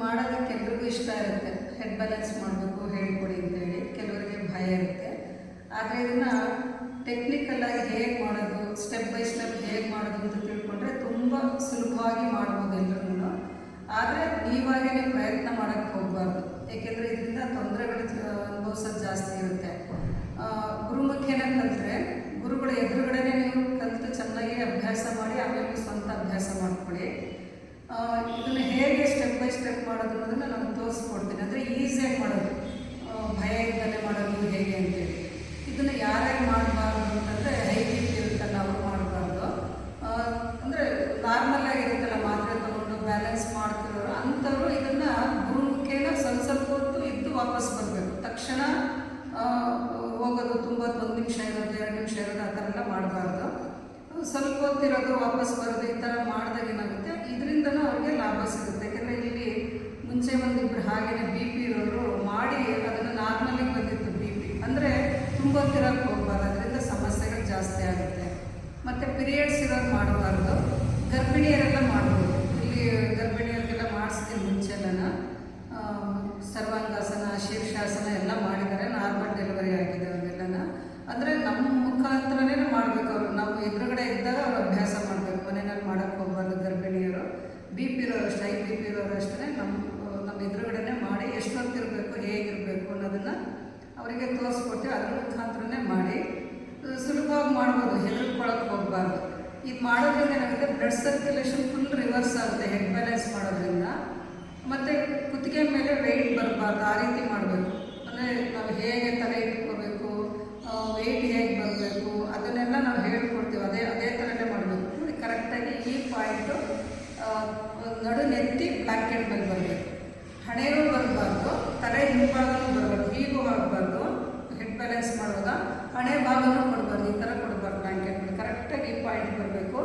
ಮಾಡೋದಕ್ಕೆ ಎಲ್ರಿಗೂ ಇಷ್ಟ ಇರುತ್ತೆ. ಹೆಡ್ ಬ್ಯಾಲೆನ್ಸ್ ಮಾಡಬೇಕು ಹೇಳ್ಕೊಡಿ ಅಂತೇಳಿ ಕೆಲವರಿಗೆ ಭಯ ಇರುತ್ತೆ. ಆದರೆ ಇದನ್ನು ಟೆಕ್ನಿಕಲ್ಲಾಗಿ ಹೇಗೆ ಮಾಡೋದು, ಸ್ಟೆಪ್ ಬೈ ಸ್ಟೆಪ್ ಹೇಗೆ ಮಾಡೋದು ಅಂತ ತಿಳ್ಕೊಂಡ್ರೆ ತುಂಬ ಸುಲಭವಾಗಿ ಮಾಡ್ಬೋದು ಎಲ್ಲರೂ. ಆದರೆ ನೀವಾಗೇ ಪ್ರಯತ್ನ ಮಾಡೋಕ್ಕೆ ಹೋಗಬಾರ್ದು, ಏಕೆಂದರೆ ಇದರಿಂದ ತೊಂದರೆಗಳು ಅನುಭವಿಸೋದು ಜಾಸ್ತಿ ಇರುತ್ತೆ. ಗುರುಮುಖೇನ ಕಲಿತ್ರೆ ಗುರುಗಳ ಎದುರುಗಡೆನೇ ನೀವು ಕಲಿತು ಚೆನ್ನಾಗಿ ಅಭ್ಯಾಸ ಮಾಡಿ ಆಮೇಲೆ ಸ್ವಂತ ಅಭ್ಯಾಸ ಮಾಡ್ಕೊಳ್ಳಿ. ಇದನ್ನು ಹೇಗೆ ಸ್ಟೆಪ್ ಬೈ ಸ್ಟೆಪ್ ಮಾಡೋದು ಅನ್ನೋದನ್ನು ನಾನು ತೋರಿಸ್ಕೊಡ್ತೀನಿ. ಅಂದರೆ ಈಸಿಯಾಗಿ ಮಾಡೋದು, ಭಯ ಇದ್ದಲ್ಲೇ ಮಾಡೋದು ಹೇಗೆ ಅಂತೇಳಿ. ಇದನ್ನು ಯಾರ್ಯಾರು ಮಾಡಬಾರ್ದು ಅಂತಂದರೆ ಹೈ ಬಿ ಪಿ ಇರುತ್ತಲ್ಲ ಅವರು ಮಾಡಬಾರ್ದು. ಅಂದರೆ ನಾರ್ಮಲಾಗಿ ಇರುತ್ತಲ್ಲ ಮಾತ್ರೆ ತಗೊಂಡು ಬ್ಯಾಲೆನ್ಸ್ ಮಾಡ್ತಿರೋರು ಅಂಥವ್ರು ಇದನ್ನು ಗುರುಮುಖೇನ ಸ್ವಲ್ಪ ಹೊತ್ತು ಇದ್ದು ವಾಪಸ್ ಬರಬೇಕು. ತಕ್ಷಣ ಹೋಗೋದು, ತುಂಬ 1 ನಿಮಿಷ ಇರೋದು 2 ನಿಮಿಷ ಇರೋದು ಆ ಥರ ಎಲ್ಲ ಮಾಡಬಾರ್ದು. ಸ್ವಲ್ಪ ಹೊತ್ತಿರೋದು ವಾಪಸ್ ಬರೋದು ಈ ಥರ ಮಾಡಿದಾಗ ಏನಾಗುತ್ತೆ, ಇದರಿಂದನೂ ಅವ್ರಿಗೆ ಲಾಭ ಸಿಗುತ್ತೆ. ಯಾಕೆಂದರೆ ಇಲ್ಲಿ ಮುಂಚೆ ಒಂದಿಬ್ಬರು ಹಾಗೆಯೇ ಬಿ ಪಿ ಇರೋರು ಮಾಡಿ ಅದನ್ನು ನಾರ್ಮಲಿಗೆ ಬಂದಿತ್ತು ಬಿ ಪಿ. ಅಂದರೆ ತುಂಬ ಹೊತ್ತಿರೋಕ್ಕೆ ಹೋಗಬಾರ್ದು, ಅದರಿಂದ ಸಮಸ್ಯೆಗಳು ಜಾಸ್ತಿ ಆಗುತ್ತೆ. ಮತ್ತು ಪಿರಿಯಡ್ಸ್ ಇರೋದು ಮಾಡಬಾರ್ದು. ಗರ್ಭಿಣಿಯರೆಲ್ಲ ಮಾಡ್ಬೋದು. ಇಲ್ಲಿ ಗರ್ಭಿಣಿಯರಿಗೆಲ್ಲ ಮಾಡಿಸ್ತೀನಿ ಮುಂಚೆಲ್ಲ ಸರ್ವಾಂಗಾಸನ, ಶೀರ್ಷಾಸನ ಎಲ್ಲ ಮಾಡಿದ್ದಾರೆ. ನಾರ್ಮಲ್ ಡೆಲಿವರಿ ಆಗಿದೆ ಅವರೆಲ್ಲನ. ಅಂದರೆ ನಮ್ಮ ಮುಖಾಂತರನೇ ಮಾಡಬೇಕು. ಅವರು ನಾವು ಎದುರುಗಡೆ ಇದ್ದಾಗ ಅವ್ರು ಅಭ್ಯಾಸ ಮಾಡಬೇಕು, ಮನೆಯಲ್ಲಿ ಮಾಡೋಕ್ಕೆ ಹೋಗಬಾರ್ದು. ಗರ್ಭಿಣಿಯರು, ಬಿ ಪಿ ಇರೋರು ಅಷ್ಟೇ, ಹೈ ಬಿ ಪಿ ಇರೋರು ಅಷ್ಟೇ ನಮ್ಮ ಎದುರುಗಡೆ ಮಾಡಿ ಎಷ್ಟೊತ್ತಿರಬೇಕು, ಹೇಗಿರಬೇಕು ಅನ್ನೋದನ್ನು ಅವರಿಗೆ ತೋರಿಸ್ಕೊಡ್ತೀವಿ. ಅದ್ರ ಮುಖಾಂತರನೇ ಮಾಡಿ ಸುಲಭವಾಗಿ ಮಾಡ್ಬೋದು, ಹೆದರ್ಕೊಳ್ಳೋಕ್ಕೆ ಹೋಗಬಾರ್ದು. ಇದು ಮಾಡೋದ್ರಿಂದ ಏನಾಗುತ್ತೆ, ಬ್ಲಡ್ ಸರ್ಕ್ಯುಲೇಷನ್ ಫುಲ್ ರಿವರ್ಸ್ ಆಗುತ್ತೆ ಹೆಡ್ ಬ್ಯಾಲೆನ್ಸ್ ಮಾಡೋದ್ರಿಂದ. ಮತ್ತು ಕುತ್ತಿಗೆ ಮೇಲೆ ವೆಯ್ಟ್ ಬರಬಾರ್ದು, ಆ ರೀತಿ ಮಾಡಬೇಕು. ಅಂದರೆ ನಾವು ಹೇಗೆ ತಲೆ ಇಟ್ಕೋಬೇಕು, ವೆಯ್ಟ್ ಹೇಗೆ ಬರಬೇಕು ಅದನ್ನೆಲ್ಲ ನಾವು ಹೇಳ್ಕೊಡ್ತೀವಿ. ಅದೇ ಥರನೇ ಮಾಡಬೇಕು. ನೋಡಿ ಕರೆಕ್ಟಾಗಿ ಈ ಪಾಯಿಂಟು ನಡು ನೆತ್ತಿ ಬ್ಲ್ಯಾಂಕೆಟ್ ಮೇಲೆ ಬರಬೇಕು. ಹಣೆಗೂ ಬರಬಾರ್ದು, ತಲೆ ಹಿಂಭಾಗನೂ ಬರಬಾರ್ದು, ಹೀಗೂ ಆಗಬಾರ್ದು. ಹೆಡ್ ಬ್ಯಾಲೆನ್ಸ್ ಮಾಡುವಾಗ ಹಣೆ ಭಾಗನೂ ಕೊಡಬಾರ್ದು, ಈ ಥರ ಕೊಡಬಾರ್ದು. ಬ್ಲ್ಯಾಂಕೆಟ್ ಮೇಲೆ ಕರೆಕ್ಟಾಗಿ ಈ ಪಾಯಿಂಟ್ ಬರಬೇಕು.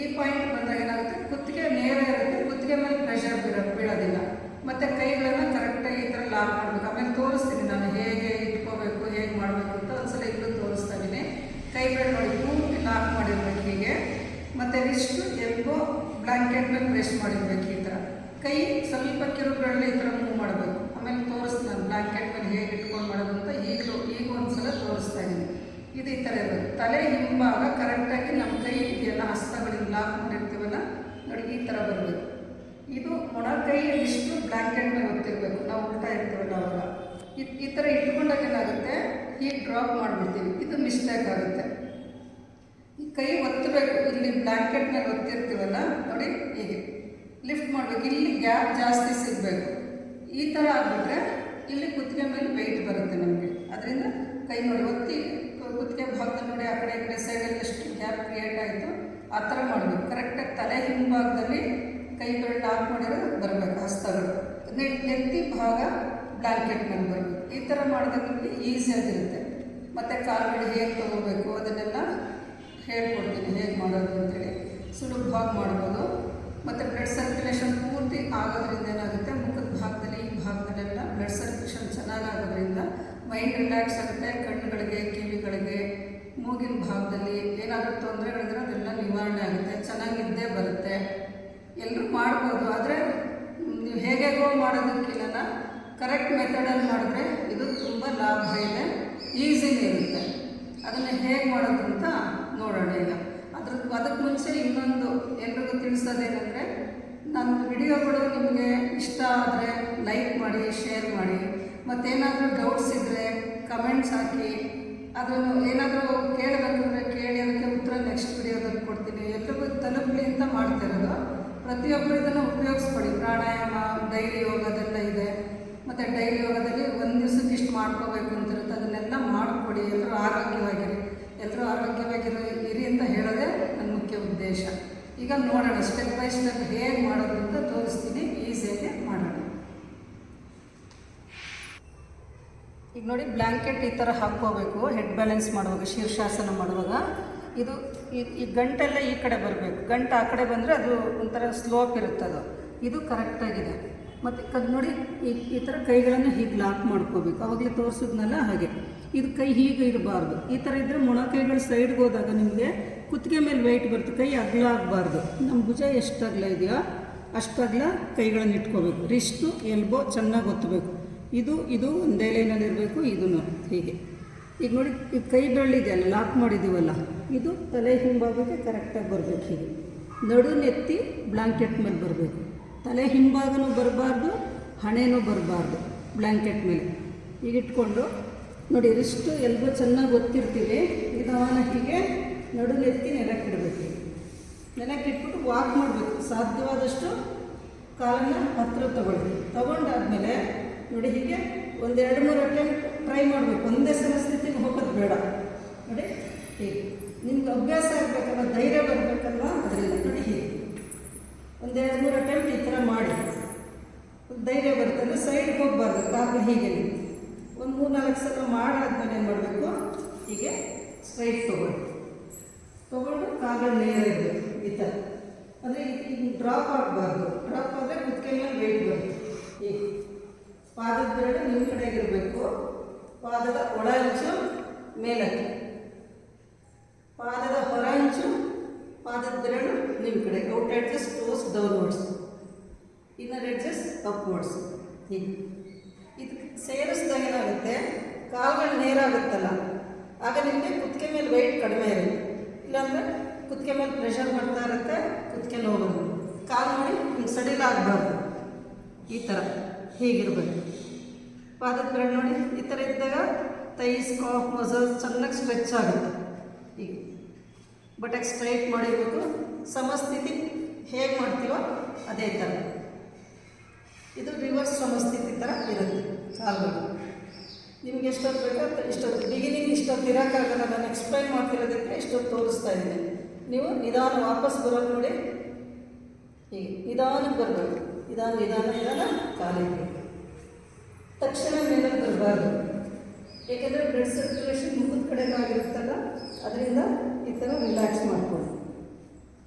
ಈ ಪಾಯಿಂಟ್ ಬಂದಾಗ ಏನಾಗುತ್ತೆ, ಕುತ್ತಿಗೆ ನೇರ ಇರುತ್ತೆ, ಕುತ್ತಿಗೆ ಮೇಲೆ ಪ್ರೆಷರ್ ಬೀಳೋದಿಲ್ಲ. ಮತ್ತು ಕೈಗಳನ್ನು ಕರೆಕ್ಟಾಗಿ ಈ ಥರ ಲಾಕ್ ಮಾಡಬೇಕು. ಆಮೇಲೆ ತೋರಿಸ್ತೀನಿ ನಾನು ಹೇಗೆ ಇಟ್ಕೋಬೇಕು, ಹೇಗೆ ಮಾಡಬೇಕು ಅಂತ. ಒಂದ್ಸಲ ಇಲ್ಲೂ ತೋರಿಸ್ತಾ ಇದ್ದೀನಿ. ಕೈಗಳು ನೋಡಿ ಪೂರ್ತಿ ಲಾಕ್ ಮಾಡಿರ್ಬೇಕು ಹೀಗೆ. ಮತ್ತು ರಿಸ್ಟು ಎಲ್ಬೋ ಬ್ಲ್ಯಾಂಕೆಟ್ ಮೇಲೆ ಪ್ರೆಸ್ ಮಾಡಿರ್ಬೇಕು ಈ ಥರ. ಕೈ ಸ್ವಲ್ಪ ಕಿರುಗಳಲ್ಲಿ ಈ ಥರ ಮೂವ್ ಮಾಡಬೇಕು. ಆಮೇಲೆ ತೋರಿಸ್ತೀನಿ ನಾನು ಬ್ಲ್ಯಾಂಕೆಟ್ ಮೇಲೆ ಹೇಗೆ ಇಟ್ಕೊಂಡು ಮಾಡೋದು ಅಂತ. ಈಗ ಒಂದ್ಸಲ ತೋರಿಸ್ತಾ ಇದ್ದೀನಿ. ಇದು ಈ ಥರ ಇರಬೇಕು. ತಲೆ ಹಿಂಭಾಗ ಕರೆಕ್ಟಾಗಿ ನಮ್ಮ ಕೈ ಎಲ್ಲ ಹಸ್ತಗಳಿಂದ ಲಾಕ್ ಮಾಡಿರ್ತೀವಲ್ಲ ನೋಡಿ, ಈ ಥರ ಬರಬೇಕು. ಇದು ಮೊಣಕೈ ಇಷ್ಟು ಬ್ಲ್ಯಾಂಕೆಟ್ ಮೇಲೆ ಗೊತ್ತಿರಬೇಕು. ನಾವು ಉಲ್ಟಾ ಇರ್ತೀವಲ್ಲ ಅವಾಗ ಈ ಥರ ಇಟ್ಕೊಂಡಾಗ ಏನಾಗುತ್ತೆ, ಹೀಗೆ ಡ್ರಾಪ್ ಮಾಡಿಬಿಡ್ತೀವಿ. ಇದು ಮಿಸ್ಟೇಕ್ ಆಗುತ್ತೆ. ಈ ಕೈ ಒತ್ತಬೇಕು, ಇಲ್ಲಿ ಬ್ಲ್ಯಾಂಕೆಟ್ ಮೇಲೆ ಒತ್ತಿರ್ತೀವಲ್ಲ ನೋಡಿ, ಹೀಗೆ ಲಿಫ್ಟ್ ಮಾಡಬೇಕು. ಇಲ್ಲಿ ಗ್ಯಾಪ್ ಜಾಸ್ತಿ ಸಿಗಬೇಕು. ಈ ಥರ ಆಗಿಬಿಟ್ರೆ ಇಲ್ಲಿ ಕುತ್ತಿಗೆ ಮೇಲೆ ವೆಯ್ಟ್ ಬರುತ್ತೆ ನಮಗೆ. ಅದರಿಂದ ಕೈ ನೋಡಿ ಒತ್ತಿ ಕುತ್ತಿಗೆ ಭಾಗದಲ್ಲಿ ನೋಡಿ ಆ ಕಡೆ ಈ ಕಡೆ ಸೈಡಲ್ಲಿ ಎಷ್ಟು ಗ್ಯಾಪ್ ಕ್ರಿಯೇಟ್ ಆಯಿತು ಆ ಥರ ಮಾಡಬೇಕು. ಕರೆಕ್ಟಾಗಿ ತಲೆ ಹಿಂಭಾಗದಲ್ಲಿ ಕೈಗಳು ಲಾಕ್ ಮಾಡಿರೋದು ಬರಬೇಕು. ಹಸ್ತಗಳು ನೆತ್ತಿ ಭಾಗ ಬ್ಲ್ಯಾಂಕೆಟ್ ಮೇಲೆ ಬರಬೇಕು. ಈ ಥರ ಮಾಡಿದಾಗ ನಿಮಗೆ ಈಸಿಯಾಗಿರುತ್ತೆ. ಮತ್ತು ಕಾಲುಗಳು ಹೇಗೆ ತೊಗೋಬೇಕು ಅದನ್ನೆಲ್ಲ ಹೇಳ್ಕೊಡ್ತೀನಿ, ಹೇಗೆ ಮಾಡೋದು ಅಂತೇಳಿ. ಸುಲಭವಾಗಿ ಮಾಡ್ಬೋದು. ಮತ್ತು ಬ್ಲಡ್ ಸರ್ಕ್ಯುಲೇಷನ್ ಪೂರ್ತಿ ಆಗೋದ್ರಿಂದ ಏನಾಗುತ್ತೆ, ಮುಖದ ಭಾಗದಲ್ಲಿ ಈ ಭಾಗದಲ್ಲೆಲ್ಲ ಬ್ಲಡ್ ಸರ್ಕ್ಯುಲೇಷನ್ ಚೆನ್ನಾಗಾಗೋದ್ರಿಂದ ಮೈಂಡ್ ರಿಲ್ಯಾಕ್ಸ್ ಆಗುತ್ತೆ. ಕಣ್ಣುಗಳಿಗೆ, ಕಿವಿಗಳಿಗೆ, ಮೂಗಿನ ಭಾಗದಲ್ಲಿ ಏನಾದರೂ ತೊಂದರೆಗಳಿದ್ರೆ ಅದೆಲ್ಲ ನಿವಾರಣೆ ಆಗುತ್ತೆ. ಚೆನ್ನಾಗಿದ್ದೇ ಬರುತ್ತೆ. ಎಲ್ಲರೂ ಮಾಡ್ಬೋದು. ಆದರೆ ನೀವು ಹೇಗೇಗೋ ಮಾಡೋದಕ್ಕಿಲ್ಲ, ಕರೆಕ್ಟ್ ಮೆಥಡಲ್ಲಿ ಮಾಡಿದ್ರೆ ಇದು ತುಂಬ ಲಾಭ ಇದೆ, ಈಸಿನೇ ಇರುತ್ತೆ. ಅದನ್ನು ಹೇಗೆ ಮಾಡೋದು ಅಂತ ನೋಡೋಣ ಈಗ. ಅದಕ್ಕೆ ಮುಂಚೆ ಇನ್ನೊಂದು ಎಲ್ರಿಗೂ ತಿಳಿಸೋದೇನೆಂದರೆ, ನನ್ನ ವಿಡಿಯೋಗಳು ನಿಮಗೆ ಇಷ್ಟ ಆದರೆ ಲೈಕ್ ಮಾಡಿ, ಶೇರ್ ಮಾಡಿ. ಮತ್ತೇನಾದರೂ ಡೌಟ್ಸ್ ಇದ್ದರೆ ಕಮೆಂಟ್ಸ್ ಹಾಕಿ. ಅದನ್ನು ಏನಾದರೂ ಕೇಳಬೇಕಂದ್ರೆ ಕೇಳಿ, ಅದಕ್ಕೆ ಉತ್ತರ ನೆಕ್ಸ್ಟ್ ವಿಡಿಯೋದಲ್ಲಿ ಕೊಡ್ತೀನಿ. ಎಲ್ರಿಗೂ ತಲುಪಲಿ ಅಂತ ಮಾಡ್ತಿರೋದು. ಪ್ರತಿಯೊಬ್ಬರು ಇದನ್ನು ಉಪಯೋಗಿಸ್ಕೊಡಿ. ಪ್ರಾಣಾಯಾಮ, ಡೈಲಿ ಯೋಗದೆಲ್ಲ ಇದೆ. ಮತ್ತು ಡೈಲಿ ಯೋಗದಲ್ಲಿ ಒಂದು ದಿವಸಕ್ಕೆ ಇಷ್ಟು ಮಾಡ್ಕೋಬೇಕು ಅಂತಿರುತ್ತೆ. ಅದನ್ನೆಲ್ಲ ಮಾಡಿಕೊಡಿ. ಎಲ್ಲರೂ ಆರೋಗ್ಯವಾಗಿರಿ ಇರಿ ಅಂತ ಹೇಳೋದೇ ನನ್ನ ಮುಖ್ಯ ಉದ್ದೇಶ. ಈಗ ನೋಡೋಣ ಸ್ಟೆಪ್ ಬೈ ಸ್ಟೆಪ್ ಹೇಗೆ ಮಾಡೋದು ಅಂತ ತೋರಿಸ್ತೀನಿ. ಈಸಿಯಾಗಿ ಮಾಡೋಣ. ಈಗ ನೋಡಿ, ಬ್ಲ್ಯಾಂಕೆಟ್ ಈ ಥರ ಹಾಕ್ಕೋಬೇಕು. ಹೆಡ್ ಬ್ಯಾಲೆನ್ಸ್ ಮಾಡುವಾಗ, ಶೀರ್ಷಾಸನ ಮಾಡುವಾಗ ಇದು ಈ ಗಂಟೆಲ್ಲ ಈ ಕಡೆ ಬರಬೇಕು. ಗಂಟು ಆ ಕಡೆ ಬಂದರೆ ಅದು ಒಂಥರ ಸ್ಲೋಪ್ ಇರುತ್ತೆ. ಇದು ಕರೆಕ್ಟಾಗಿದೆ. ಮತ್ತು ನೋಡಿ ಈ ಥರ ಕೈಗಳನ್ನು ಹೀಗೆ ಲಾಕ್ ಮಾಡ್ಕೋಬೇಕು. ಆವಾಗಲೇ ತೋರಿಸಿದ್ನಲ್ಲ ಹಾಗೆ. ಇದು ಕೈ ಹೀಗೆ ಇರಬಾರ್ದು. ಈ ಥರ ಇದ್ದರೆ ಮೊಣಕೈಗಳು ಸೈಡ್ಗೆ ಹೋದಾಗ ನಿಮಗೆ ಕುತ್ತಿಗೆ ಮೇಲೆ ವೆಯ್ಟ್ ಬರುತ್ತೆ. ಕೈ ಅಗಲ ಆಗಬಾರ್ದು. ನಮ್ಮ ಭುಜ ಎಷ್ಟು ಅಗಲ ಇದೆಯೋ ಅಷ್ಟಾಗಲ ಕೈಗಳನ್ನು ಇಟ್ಕೋಬೇಕು. ರಿಸ್ಟು ಎಲ್ಬೋ ಚೆನ್ನಾಗಿ ಒತ್ತಬೇಕು. ಇದು ಒಂದೇ ಲೈನಲ್ಲಿ ಇರಬೇಕು. ಇದನ್ನು ಹೀಗೆ ಈಗ ನೋಡಿ, ಈ ಕೈ ಬೆರಳಿದೆಯಲ್ಲ ಲಾಕ್ ಮಾಡಿದ್ದೀವಲ್ಲ, ಇದು ತಲೆ ಹಿಂಭಾಗಕ್ಕೆ ಕರೆಕ್ಟಾಗಿ ಬರಬೇಕು. ಹೀಗೆ ನಡುನೆತ್ತಿ ಬ್ಲ್ಯಾಂಕೆಟ್ ಮೇಲೆ ಬರಬೇಕು. ತಲೆ ಹಿಂಭಾಗನೂ ಬರಬಾರ್ದು, ಹಣೆನೂ ಬರಬಾರ್ದು ಬ್ಲ್ಯಾಂಕೆಟ್ ಮೇಲೆ. ಈಗ ಇಟ್ಕೊಂಡು ನೋಡಿ, ರಿಸ್ಟು ಎಲ್ಬೋ ಚೆನ್ನಾಗಿ ಒತ್ತಿರ್ತೀವಿ. ನಿಧಾನ ಹೀಗೆ ನಡುನೆತ್ತಿ ನೆಲಕ್ಕಿಡಬೇಕು. ನೆಲಕ್ಕಿಟ್ಬಿಟ್ಟು ವಾಕ್ ಮಾಡಬೇಕು. ಸಾಧ್ಯವಾದಷ್ಟು ಕಾಲನ್ನು ಹತ್ತಿರ ತಗೊಂಡಾದ್ಮೇಲೆ ನೋಡಿ, ಹೀಗೆ ಒಂದು 2-3 ಅಟೆಂಪ್ಟ್ ಟ್ರೈ ಮಾಡಬೇಕು. ಒಂದೇ ಸಲ ಸ್ಥಿತಿಗೆ ಹೋಗೋದು ಬೇಡ. ನೋಡಿ ಹೀಗೆ ನಿಮ್ಗೆ ಅಭ್ಯಾಸ ಆಗಬೇಕಲ್ಲ, ಧೈರ್ಯ ಬರಬೇಕಲ್ವ, ಅದರಿಂದ ನೋಡಿ ಹೀಗೆ ಒಂದು 2-3 ಅಟೆಂಪ್ಟ್ ಈ ಥರ ಮಾಡಿ ಧೈರ್ಯ ಬರುತ್ತೆ. ಅಂದರೆ ಸೈಡ್ಗೆ ಹೋಗಬಾರ್ದು, ಕಾಲು ಹೀಗೆ ಒಂದು 3-4 ಸಲ ಮಾಡಾದ್ಮೇಲೆ ಏನು ಮಾಡಬೇಕು, ಹೀಗೆ ಸ್ಟ್ರೈಟ್ ತೊಗೊಂಡು ಕಾಲಲ್ಲಿ ನೇರ ಇರಬೇಕು ಈ ಥರ. ಅಂದರೆ ಈಗ ಡ್ರಾಪ್ ಆಗಬಾರ್ದು. ಡ್ರಾಪ್ ಆದರೆ ಕುತ್ತಿಗೆ ಮೇಲೆ ವೆಯ್ಟ್ ಬರುತ್ತೆ. ಈಗ ಪಾದದ ಬೆರಳು ನಿಮ್ಮ ಕಡೆಗಿರಬೇಕು. ಪಾದದ ಒಳ ಅಂಚು ಮೇಲಕ್ಕೆ, ಪಾದದ ಹೊರ ಅಂಚು, ಪಾದದ ಬೆರಳು ನಿಮ್ಮ ಕಡೆ. Out edges toes downwards, inner edges upwards. ಹೀಗೆ ಇದು ಸೇರಿಸಿದಾಗ ಏನಾಗುತ್ತೆ, ಕಾಲುಗಳು ನೇರ ಆಗುತ್ತಲ್ಲ, ಆಗ ನಿಮಗೆ ಕುತ್ತಿಗೆ ಮೇಲೆ ವೆಯ್ಟ್ ಕಡಿಮೆ ಇರುತ್ತೆ. ಇಲ್ಲಾಂದರೆ ಕುತ್ತಿಗೆ ಮೇಲೆ ಪ್ರೆಷರ್ ಮಾಡ್ತಾ ಇರುತ್ತೆ, ಕುತ್ತಿಗೆ ನೋವು. ಕಾಲು ನೋಡಿ ಹಿಂಗೆ ಸಡಿಲಾಗಬಾರ್ದು. ಈ ಥರ ಹೀಗಿರಬೇಕು. ಪಾದದ ಬೆರಳು ನೋಡಿ ಈ ಥರ ಇದ್ದಾಗ ಥೈಸ್, ಕಾಫ್ ಮಸಲ್ಸ್ ಚೆನ್ನಾಗಿ ಸ್ಟ್ರೆಚ್ ಆಗುತ್ತೆ. ಹೀಗೆ ಬಟಕ್ಕೆ ಸ್ಟ್ರೈಟ್ ಮಾಡಿರಬೇಕು. ಸಮಸ್ಥಿತಿ ಹೇಗೆ ಮಾಡ್ತೀವೋ ಅದೇ ಥರ. ಇದು ರಿವರ್ಸ್ ಸಮಸ್ಥಿತಿ ಥರ ಇರುತ್ತೆ ಕಾಲುಗಳು. ನಿಮ್ಗೆ ಎಷ್ಟೊತ್ತು ಬೇಕೋ ಇಷ್ಟೊತ್ತು. ಬಿಗಿನಿಂಗ್ ಇಷ್ಟೊತ್ತು ಇರೋಕ್ಕಾಗಲ್ಲ, ನಾನು ಎಕ್ಸ್ಪ್ಲೈನ್ ಮಾಡ್ತಿರೋದಕ್ಕೆ ಇಷ್ಟೊತ್ತು ತೋರಿಸ್ತಾ ಇದ್ದೀನಿ. ನೀವು ನಿಧಾನ ವಾಪಸ್ ಬರೋದು ನೋಡಿ, ಹೀಗೆ ನಿಧಾನಕ್ಕೆ ಬರಬೇಕು. ನಿಧಾನ ಕಾಲಿಗೆ ತಕ್ಷಣ ಮೇಲೆ ಬರಬಾರ್ದು. ಏಕೆಂದರೆ ಬ್ಲಡ್ ಸರ್ಕ್ಯುಲೇಷನ್ ಮುಖದ ಕಡೆಗಾಗಿರುತ್ತಲ್ಲ, ಅದರಿಂದ ಈ ಥರ ರಿಲ್ಯಾಕ್ಸ್ ಮಾಡಿಕೊಳ್ಳಿ.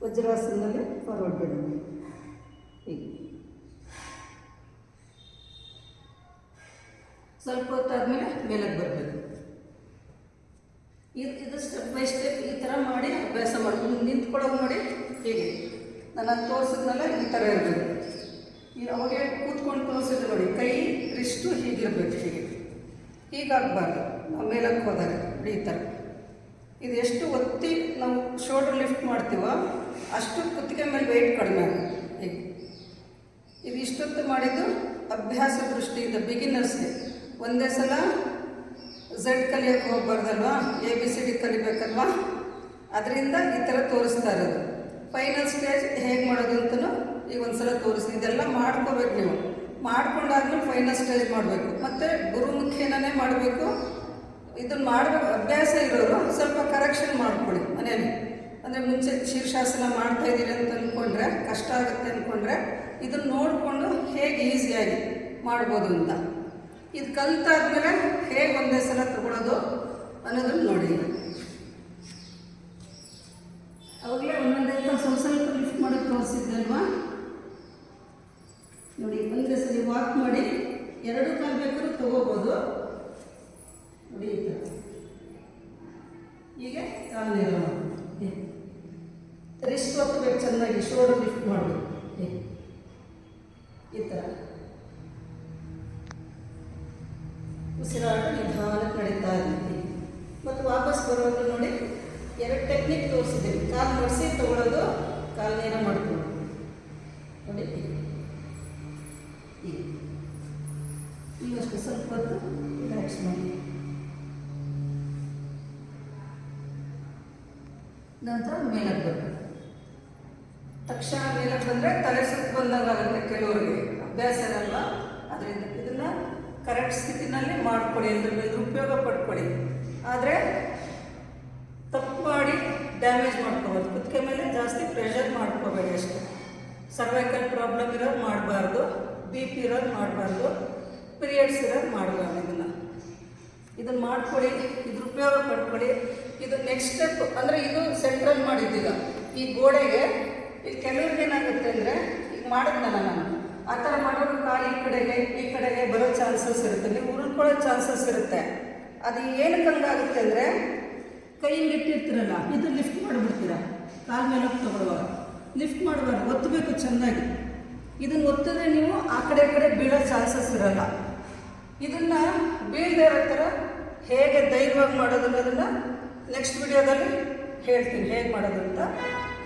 ವಜ್ರಾಸನದಲ್ಲಿ ಫಾರ್ವರ್ಡ್ ಬಿಡೋಣ. ಹೀಗೆ ಸ್ವಲ್ಪ ಹೊತ್ತಾದಮೇಲೆ ಮೇಲಕ್ಕೆ ಬರಬೇಕು. ಇದು ಸ್ಟೆಪ್ ಬೈ ಸ್ಟೆಪ್ ಈ ಥರ ಮಾಡಿ ಅಭ್ಯಾಸ ಮಾಡ್ಕೊಂಡು ನಿಂತ್ಕೊಳ್ಳೋದು ನೋಡಿ. ಹೀಗೆ ನಾನು ಅದು ತೋರಿಸಿದ್ನಲ್ಲ, ಈ ಥರ ಇರಬೇಕು. ಈಗ ಅವಾಗೆ ಕೂತ್ಕೊಂಡು ತೋರಿಸಿದ್ರು ನೋಡಿ, ಕೈ ರಿಸ್ಟು ಹೀಗಿರಬೇಕು. ಹೀಗಾಗಬಾರ್ದು. ನಾವು ಮೇಲಕ್ಕೆ ಹೋದಾಗ ಈ ಥರ. ಇದು ಎಷ್ಟು ಒತ್ತಿ ನಾವು ಶೋಲ್ಡರ್ ಲಿಫ್ಟ್ ಮಾಡ್ತೀವೋ ಅಷ್ಟು ಕುತ್ತಿಗೆ ಮೇಲೆ ವೆಯ್ಟ್ ಕಡಿಮೆ ಆಗುತ್ತೆ. ಹೀಗೆ ಇದು ಇಷ್ಟೊತ್ತು ಮಾಡಿದ್ದು ಅಭ್ಯಾಸ ದೃಷ್ಟಿಯಿಂದ ಬಿಗಿನರ್ಸ್ಗೆ. ಒಂದೇ ಸಲ ಝೆಡ್ ಕಲಿಯೋಕ್ಕೆ ಹೋಗ್ಬಾರ್ದಲ್ವಾ, ABCD ಕಲಿಬೇಕಲ್ವಾ, ಅದರಿಂದ ಈ ಥರ ತೋರಿಸ್ತಾ ಇರೋದು. ಫೈನಲ್ ಸ್ಟೇಜ್ ಹೇಗೆ ಮಾಡೋದು ಅಂತಲೂ ಈಗ ಒಂದು ಸಲ ತೋರಿಸಿ. ಇದೆಲ್ಲ ಮಾಡ್ಕೋಬೇಕು. ನೀವು ಮಾಡ್ಕೊಂಡಾದ್ಮೇಲೆ ಫೈನಲ್ ಸ್ಟೇಜ್ ಮಾಡಬೇಕು. ಮತ್ತು ಗುರುಮುಖೇನೇ ಮಾಡಬೇಕು. ಇದನ್ನು ಮಾಡಬೇಕು. ಅಭ್ಯಾಸ ಇರೋರು ಸ್ವಲ್ಪ ಕರೆಕ್ಷನ್ ಮಾಡ್ಕೊಳ್ಳಿ ಮನೆಯಲ್ಲಿ. ಅಂದರೆ ಮುಂಚೆ ಶೀರ್ಷಾಸನ ಮಾಡ್ತಾಯಿದ್ದೀರಿ ಅಂತ ಅಂದ್ಕೊಂಡ್ರೆ, ಕಷ್ಟ ಆಗುತ್ತೆ ಅಂದ್ಕೊಂಡ್ರೆ, ಇದನ್ನು ನೋಡಿಕೊಂಡು ಹೇಗೆ ಈಸಿಯಾಗಿ ಮಾಡ್ಬೋದು ಅಂತ. ಇದು ಕಲಿತಾದ್ಮೇಲೆ ಹೇಗೆ ಒಂದೇ ಸಲ ತಗೊಳ್ಳೋದು ಅನ್ನೋದನ್ನು ನೋಡಿ. ಅವಾಗಲೇ ಒಂದೊಂದೇ ಸ್ವಲ್ಪ ಲಿಫ್ಟ್ ಮಾಡೋಕ್ಕೆ ತೋರಿಸಿದ್ದಲ್ವಾ. ನೋಡಿ, ಒಂದೇ ಸಲ ವಾಕ್ ಮಾಡಿ 2 ಕಾಲು ಬೇಕಾದ್ರೂ ತಗೋಬೋದು. ನೋಡಿ ಈ ಥರ. ಹೀಗೆ ಕಾಲು ನೇರ ಮಾಡಿ ರಿಸ್ಟ್ ಒತ್ತಬೇಕು ಚೆನ್ನಾಗಿ. ಶೋಲ್ಡರ್ ಲಿಫ್ಟ್ ಮಾಡಬೇಕು ಈ ಥರ. ಉಸಿರಾಟ ನಿಧಾನಕ್ಕೆ ನಡೀತಾ ಇರ್ತೀವಿ. ಮತ್ತು ವಾಪಸ್ ಬರೋದು ನೋಡಿ, 2 ಟೆಕ್ನಿಕ್ ತೋರಿಸಿದ್ದೀವಿ. ಕಾಲು ಮಡಿಸಿ ತಗೊಳ್ಳೋದು, ಕಾಲು ನೇರ ಮಾಡ್ಕೊಳ್ಳೋದು. ನೋಡಿ ಈಗಷ್ಟು ಸ್ವಲ್ಪ ಹೊತ್ತು ರಿಲ್ಯಾಕ್ಸ್ ಮಾಡಿ. ನಂತರ ಮೇಲಕ್ಕೆ ಬರಬೇಕು. ತಕ್ಷಣ ಮೇಲಕ್ಕೆ ಬಂದರೆ ತಲೆ ಸುತ್ತ ಬಂದಂಗಾಗುತ್ತೆ ಕೆಲವರಿಗೆ, ಅಭ್ಯಾಸ ಇರಲ್ಲ. ಅದರಿಂದ ಇದನ್ನು ಕರೆಕ್ಟ್ ಸ್ಥಿತಿನಲ್ಲಿ ಮಾಡ್ಕೊಳ್ಳಿ, ಅದ್ರ ಮೇಲೆ ಉಪಯೋಗ ಪಡ್ಕೊಳ್ಳಿ. ಆದರೆ ತಪ್ಪು ಮಾಡಿ ಡ್ಯಾಮೇಜ್ ಮಾಡ್ಕೋಬಾರ್ದು. ಕುತ್ತಿಗೆ ಮೇಲೆ ಜಾಸ್ತಿ ಪ್ರೆಷರ್ ಮಾಡ್ಕೋಬೇಡಿ ಅಷ್ಟೇ. ಸರ್ವೈಕಲ್ ಪ್ರಾಬ್ಲಮ್ ಇರೋದು ಮಾಡಬಾರ್ದು, BP ಇರೋದು ಮಾಡಬಾರ್ದು, ಪೀರಿಯಡ್ಸ್ ಇರೋದು ಮಾಡಬಾರ್ದು. ಇದನ್ನು ಮಾಡ್ಕೊಳ್ಳಿ, ಇದ್ರ ಉಪಯೋಗ ಪಡ್ಕೊಳ್ಳಿ. ಇದು ನೆಕ್ಸ್ಟ್ ಸ್ಟೆಪ್. ಅಂದರೆ ಇದು ಸೆಂಟ್ರಲ್ ಮಾಡಿದ್ದಿಲ್ಲ. ಈ ಗೋಡೆಗೆ ಇಲ್ಲಿ ಕೆಲವ್ರಿಗೆ ಏನಾಗುತ್ತೆ ಅಂದರೆ, ಈಗ ಮಾಡಿದ್ನಲ್ಲ ನಾನು, ಆ ಥರ ಮಾಡೋದು ಕಾಲು ಈ ಕಡೆಗೆ ಬರೋ ಚಾನ್ಸಸ್ ಇರುತ್ತೆ. ನೀವು ಉರುಳ್ಕೊಳ್ಳೋ ಚಾನ್ಸಸ್ ಇರುತ್ತೆ. ಅದು ಏನಕ್ಕೆ ಹಂಗಾಗುತ್ತೆ ಅಂದರೆ, ಕೈ ಇಟ್ಟಿರ್ತೀರಲ್ಲ, ಇದು ಲಿಫ್ಟ್ ಮಾಡಿಬಿಡ್ತೀರ. ಕಾಲು ಮೇಲೆ ತೊಗೊಳ್ಳುವಾಗ ಲಿಫ್ಟ್ ಮಾಡಬಾರ್ದು, ಒತ್ತಬೇಕು ಚೆನ್ನಾಗಿ. ಇದನ್ನು ಒತ್ತಿದ್ರೆ ನೀವು ಆ ಕಡೆ ಬೀಳೋ ಚಾನ್ಸಸ್ ಇರಲ್ಲ. ಇದನ್ನು ಬೀಳದೇ ಇರೋ ಥರ ಹೇಗೆ ಧೈರ್ಯವಾಗಿ ಮಾಡೋದು ಅನ್ನೋದನ್ನು ನೆಕ್ಸ್ಟ್ ವಿಡಿಯೋದಲ್ಲಿ ಹೇಳ್ತೀನಿ ಹೇಗೆ ಮಾಡೋದು ಅಂತ.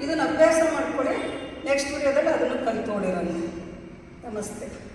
ಇದನ್ನು ಅಭ್ಯಾಸ ಮಾಡ್ಕೊಳ್ಳಿ. ನೆಕ್ಸ್ಟ್ ವಿಡಿಯೋದಲ್ಲಿ ಅದನ್ನು ಕಲಿತ್ಕೊಂಡಿರೋಣ. ನಮಸ್ತೆ.